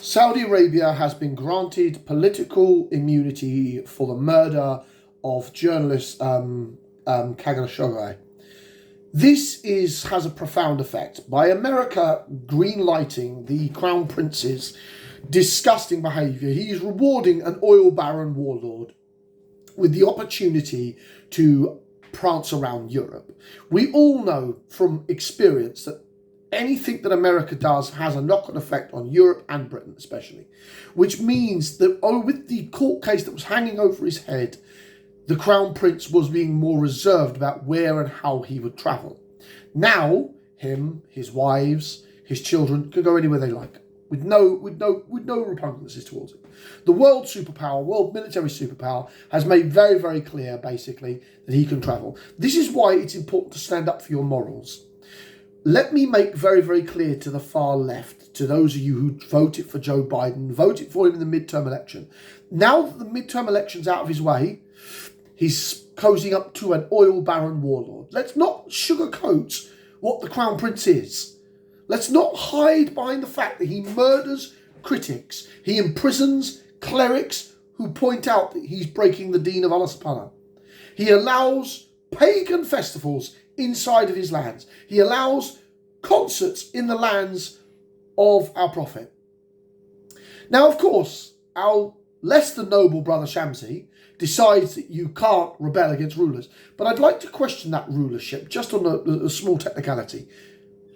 Saudi Arabia has been granted political immunity for the murder of journalist Khashoggi. Has a profound effect. By America greenlighting the Crown Prince's disgusting behaviour, he is rewarding an oil baron warlord with the opportunity to prance around Europe. We all know from experience that anything that America does has a knock-on effect on Europe and Britain especially, which means that with the court case that was hanging over his head, the Crown Prince was being more reserved about where and how he would travel. Now, him, his wives, his children can go anywhere they like, with no repugnances towards it. The world military superpower, has made very, very clear, basically, that he can travel. This is why it's important to stand up for your morals. Let me make very, very clear to the far left, to those of you who voted for Joe Biden, voted for him in the midterm election. Now that the midterm election's out of his way, he's cozying up to an oil baron warlord. Let's not sugarcoat what the Crown Prince is. Let's not hide behind the fact that he murders critics. He imprisons clerics who point out that he's breaking the Deen of Allah subhanahu. He allows pagan festivals inside of his lands. He allows concerts in the lands of our Prophet. Now, of course, our less than noble brother Shamsi decides that you can't rebel against rulers. But I'd like to question that rulership just on a small technicality.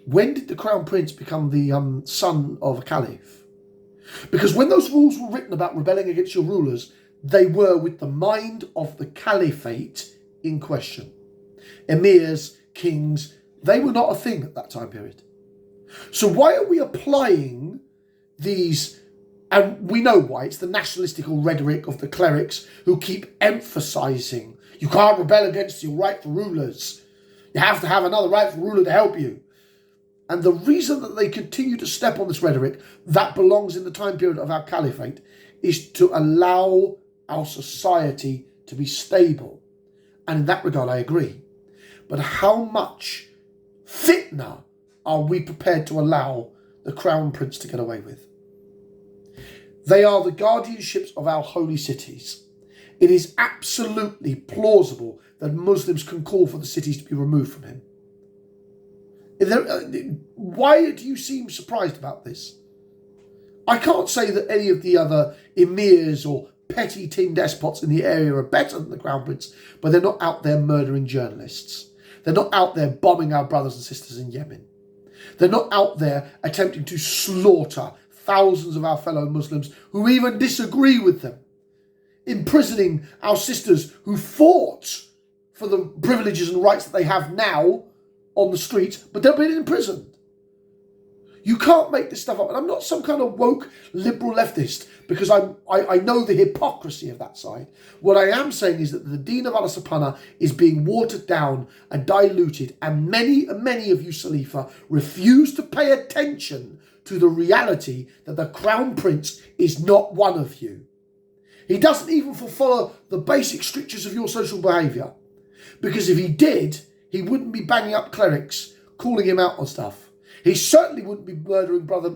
When did the Crown Prince become the son of a caliph? Because when those rules were written about rebelling against your rulers, they were with the mind of the caliphate in question. Emirs, kings, they were not a thing at that time period. So why are we applying these, and we know why, it's the nationalistical rhetoric of the clerics who keep emphasising you can't rebel against your rightful rulers. You have to have another rightful ruler to help you. And the reason that they continue to step on this rhetoric that belongs in the time period of our caliphate is to allow our society to be stable. And in that regard, I agree. But how much fitna are we prepared to allow the Crown Prince to get away with? They are the guardianships of our holy cities. It is absolutely plausible that Muslims can call for the cities to be removed from him. Why do you seem surprised about this? I can't say that any of the other emirs or petty tin despots in the area are better than the Crown Prince, but they're not out there murdering journalists. They're not out there bombing our brothers and sisters in Yemen. They're not out there attempting to slaughter thousands of our fellow Muslims who even disagree with them. Imprisoning our sisters who fought for the privileges and rights that they have now on the streets, but they've been imprisoned. You can't make this stuff up. And I'm not some kind of woke liberal leftist because I know the hypocrisy of that side. What I am saying is that the Deen of Allah subhanahu is being watered down and diluted, and many of you, Salifa, refuse to pay attention to the reality that the Crown Prince is not one of you. He doesn't even follow the basic strictures of your social behaviour. Because if he did, he wouldn't be banging up clerics, calling him out on stuff. He certainly wouldn't be murdering brother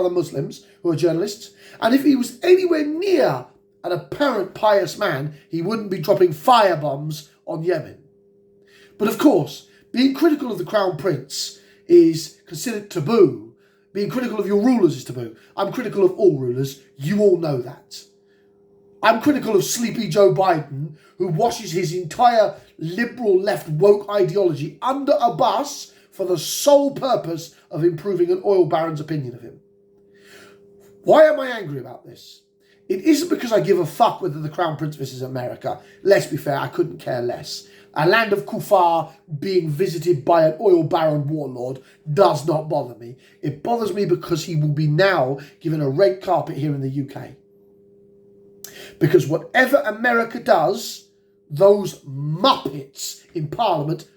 Muslims who are journalists. And if he was anywhere near an apparent pious man, he wouldn't be dropping firebombs on Yemen. But of course, being critical of the Crown Prince is considered taboo. Being critical of your rulers is taboo. I'm critical of all rulers. You all know that. I'm critical of sleepy Joe Biden, who washes his entire liberal left woke ideology under a bus for the sole purpose of improving an oil baron's opinion of him. Why am I angry about this? It isn't because I give a fuck whether the Crown Prince visits America. Let's be fair, I couldn't care less. A land of kuffar being visited by an oil baron warlord does not bother me. It bothers me because he will be now given a red carpet here in the UK. Because whatever America does, those muppets in Parliament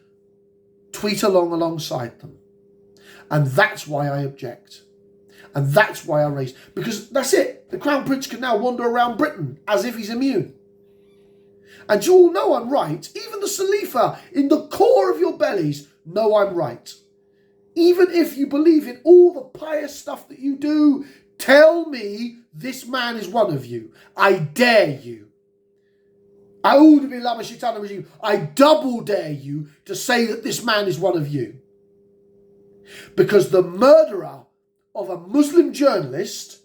tweet alongside them. And that's why I object. And that's why I raise. Because that's it. The Crown Prince can now wander around Britain as if he's immune. And you all know I'm right. Even the Salifa, in the core of your bellies, know I'm right. Even if you believe in all the pious stuff that you do, Tell me this man is one of you. I dare you. I double dare you to say that this man is one of you. Because the murderer of a Muslim journalist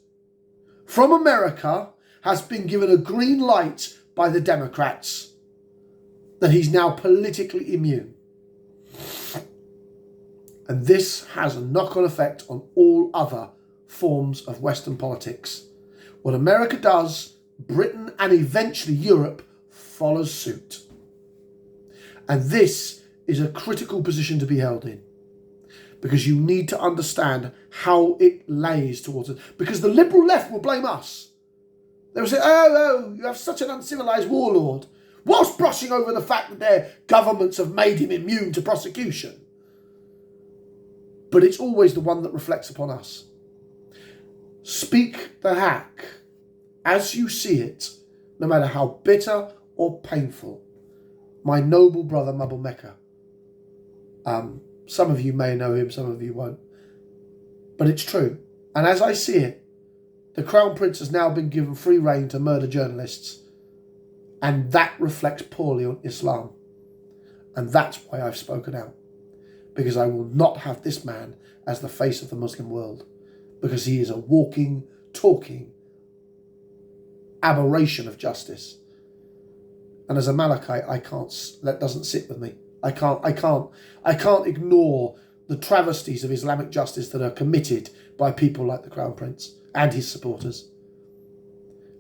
from America has been given a green light by the Democrats that he's now politically immune. And this has a knock-on effect on all other forms of Western politics. What America does, Britain and eventually Europe follows suit. And this is a critical position to be held in, because you need to understand how it lays towards it. Because the liberal left will blame us. They will say, oh, you have such an uncivilized warlord, whilst brushing over the fact that their governments have made him immune to prosecution. But it's always the one that reflects upon us. Speak the hack as you see it, no matter how bitter or painful. My noble brother Mabul Mecca. Some of you may know him, some of you won't. But it's true. And as I see it, the Crown Prince has now been given free rein to murder journalists. And that reflects poorly on Islam. And that's why I've spoken out. Because I will not have this man as the face of the Muslim world. Because he is a walking, talking aberration of justice. And as a Malachite, that doesn't sit with me. I can't ignore the travesties of Islamic justice that are committed by people like the Crown Prince and his supporters.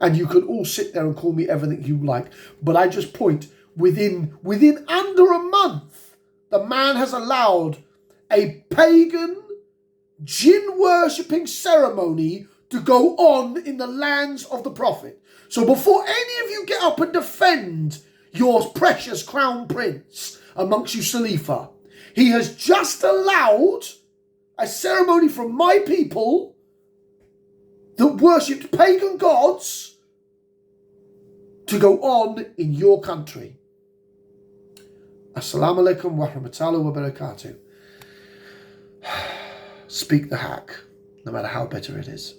And you can all sit there and call me everything you like, but I just point, within under a month, the man has allowed a pagan, jinn-worshipping ceremony to go on in the lands of the Prophet. So before any of you get up and defend your precious Crown Prince amongst you Salifa, he has just allowed a ceremony from my people that worshipped pagan gods to go on in your country. Assalamu alaikum wa rahmatullahi wa barakatuh. Speak the hack, no matter how bitter it is.